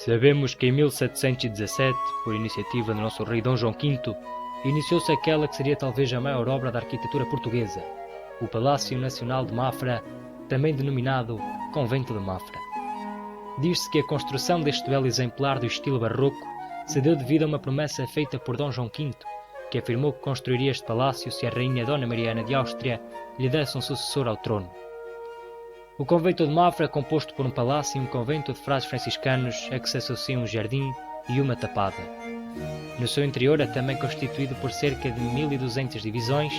Sabemos que em 1717, por iniciativa do nosso rei Dom João V, iniciou-se aquela que seria talvez a maior obra da arquitetura portuguesa, o Palácio Nacional de Mafra, também denominado Convento de Mafra. Diz-se que a construção deste belo exemplar do estilo barroco se deu devido a uma promessa feita por Dom João V, que afirmou que construiria este palácio se a rainha Dona Mariana de Áustria lhe desse um sucessor ao trono. O convento de Mafra é composto por um palácio e um convento de frades franciscanos a que se associam um jardim e uma tapada. No seu interior é também constituído por cerca de 1200 divisões,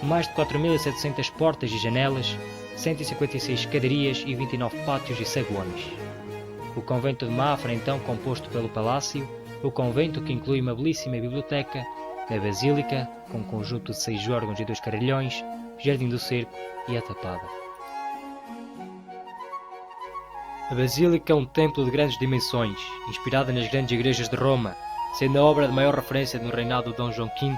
mais de 4700 portas e janelas, 156 escadarias e 29 pátios e saguões. O convento de Mafra é então composto pelo palácio, o convento que inclui uma belíssima biblioteca, a basílica, com um conjunto de 6 órgãos e 2 carrilhões, jardim do cerco e a tapada. A Basílica é um templo de grandes dimensões, inspirada nas grandes igrejas de Roma, sendo a obra de maior referência no reinado de Dom João V,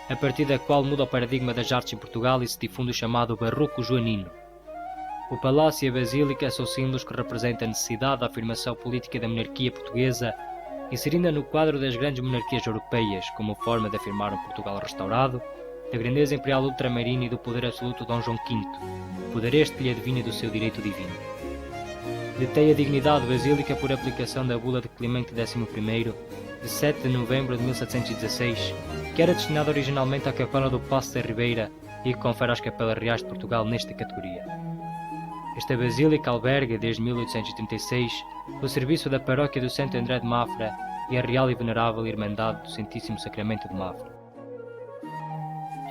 a partir da qual muda o paradigma das artes em Portugal e se difunde o chamado Barroco Joanino. O palácio e a basílica são símbolos que representam a necessidade da afirmação política da monarquia portuguesa, inserindo-a no quadro das grandes monarquias europeias, como forma de afirmar um Portugal restaurado, da grandeza imperial ultramarina e do poder absoluto de Dom João V, poder este que lhe adivinha do seu direito divino. Detém a dignidade basílica por aplicação da bula de Clemente XI, de 7 de novembro de 1716, que era destinada originalmente à capela do Paço da Ribeira e que confere às capelas reais de Portugal nesta categoria. Esta basílica alberga, desde 1836, o serviço da paróquia do Santo André de Mafra e a Real e Venerável Irmandade do Santíssimo Sacramento de Mafra.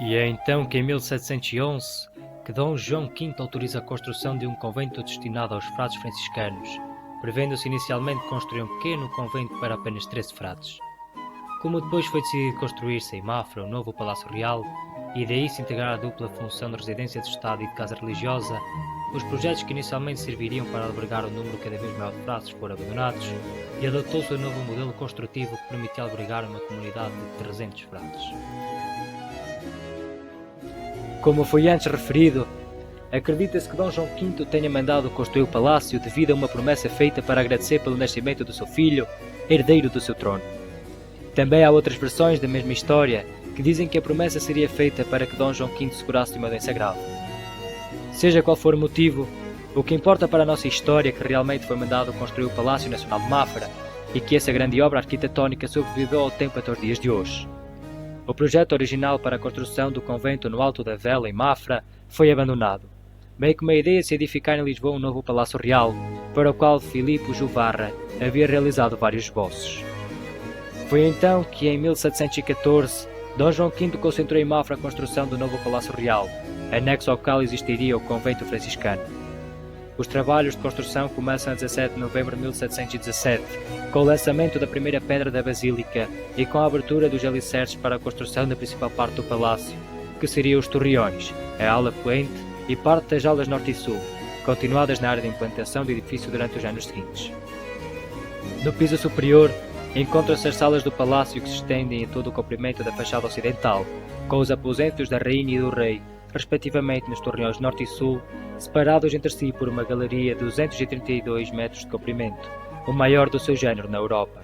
E é então que em 1711 que Dom João V autoriza a construção de um convento destinado aos frades franciscanos, prevendo-se inicialmente construir um pequeno convento para apenas 13 frades. Como depois foi decidido construir-se em Mafra o novo Palácio Real, e daí se integrar a dupla função de residência de Estado e de casa religiosa, os projetos que inicialmente serviriam para albergar um número cada vez maior de frades foram abandonados, e adotou-se um novo modelo construtivo que permitia albergar uma comunidade de 300 frades. Como foi antes referido, acredita-se que Dom João V tenha mandado construir o palácio devido a uma promessa feita para agradecer pelo nascimento do seu filho, herdeiro do seu trono. Também há outras versões da mesma história que dizem que a promessa seria feita para que Dom João V se curasse de uma doença grave. Seja qual for o motivo, o que importa para a nossa história é que realmente foi mandado construir o Palácio Nacional de Mafra e que essa grande obra arquitetónica sobreviveu ao tempo até os dias de hoje. O projeto original para a construção do convento no Alto da Vela, em Mafra, foi abandonado, bem como a ideia de se edificar em Lisboa um novo Palácio Real, para o qual Filipe Juvarra havia realizado vários esboços. Foi então que, em 1714, Dom João V concentrou em Mafra a construção do novo Palácio Real, anexo ao qual existiria o convento franciscano. Os trabalhos de construção começam a 17 de novembro de 1717, com o lançamento da primeira pedra da Basílica e com a abertura dos alicerces para a construção da principal parte do palácio, que seriam os torreões, a ala poente e parte das alas norte e sul, continuadas na área de implantação do edifício durante os anos seguintes. No piso superior, encontram-se as salas do palácio que se estendem em todo o comprimento da fachada ocidental, com os aposentos da rainha e do rei, respectivamente nos torreões norte e sul, separados entre si por uma galeria de 232 metros de comprimento, o maior do seu género na Europa.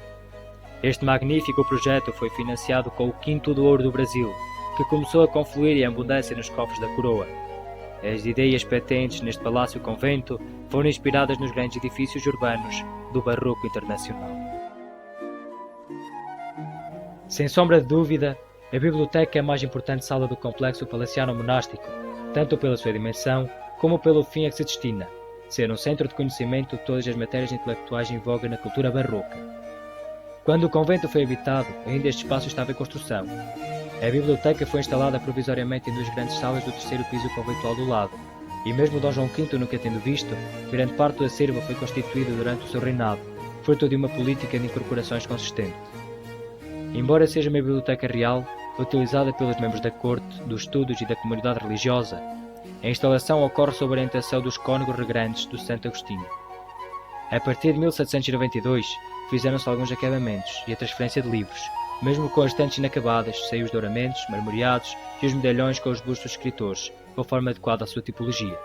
Este magnífico projeto foi financiado com o Quinto do Ouro do Brasil, que começou a confluir em abundância nos cofres da coroa. As ideias patentes neste palácio-convento foram inspiradas nos grandes edifícios urbanos do Barroco internacional. Sem sombra de dúvida, a biblioteca é a mais importante sala do complexo palaciano-monástico, tanto pela sua dimensão como pelo fim a que se destina, ser um centro de conhecimento de todas as matérias intelectuais em voga na cultura barroca. Quando o convento foi habitado, ainda este espaço estava em construção. A biblioteca foi instalada provisoriamente em duas grandes salas do terceiro piso conventual do lado, e mesmo Dom João V nunca tendo visto, grande parte do acervo foi constituído durante o seu reinado, fruto de uma política de incorporações consistente. Embora seja uma biblioteca real, utilizada pelos membros da corte, dos estudos e da comunidade religiosa, a instalação ocorre sob a orientação dos cônegos regrantes do Santo Agostinho. A partir de 1792, fizeram-se alguns acabamentos e a transferência de livros, mesmo com as estantes inacabadas, sem os douramentos, marmoreados e os medalhões com os bustos dos escritores, conforme adequado à sua tipologia.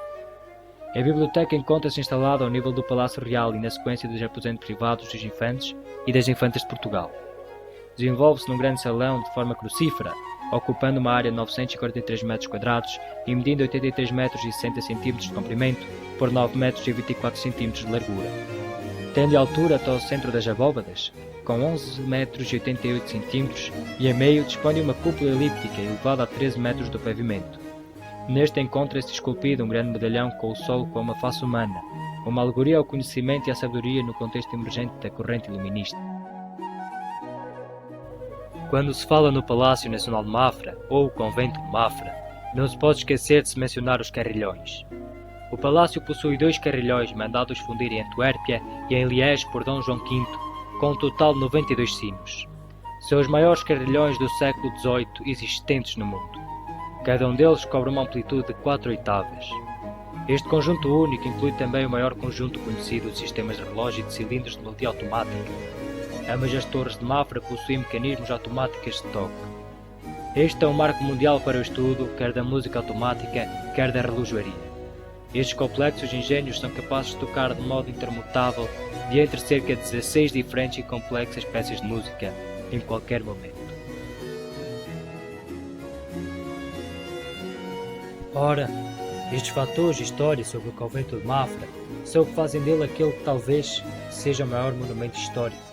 A biblioteca encontra-se instalada ao nível do Palácio Real e na sequência dos aposentos privados dos infantes e das infantas de Portugal. Desenvolve-se num grande salão de forma crucífera, ocupando uma área de 943 metros quadrados e medindo 83 metros e 60 centímetros de comprimento por 9 metros e 24 centímetros de largura. Tem de altura até ao centro das abóbadas, com 11 metros e 88 centímetros, e a meio dispõe de uma cúpula elíptica elevada a 13 metros do pavimento. Neste encontra-se esculpido um grande medalhão com o sol como uma face humana, uma alegoria ao conhecimento e à sabedoria no contexto emergente da corrente iluminista. Quando se fala no Palácio Nacional de Mafra, ou o Convento de Mafra, não se pode esquecer de se mencionar os carrilhões. O palácio possui 2 carrilhões mandados fundir em Antuérpia e em Liège por Dom João V, com um total de 92 sinos. São os maiores carrilhões do século XVIII existentes no mundo. Cada um deles cobre uma amplitude de 4 oitavas. Este conjunto único inclui também o maior conjunto conhecido de sistemas de relógio e de cilindros de melodia automática. Ambas as torres de Mafra possuem mecanismos automáticos de toque. Este é um marco mundial para o estudo, quer da música automática, quer da relojoaria. Estes complexos engenhos são capazes de tocar de modo intermutável de entre cerca de 16 diferentes e complexas peças de música, em qualquer momento. Ora, estes fatores e histórias sobre o Convento de Mafra são o que fazem dele aquele que talvez seja o maior monumento histórico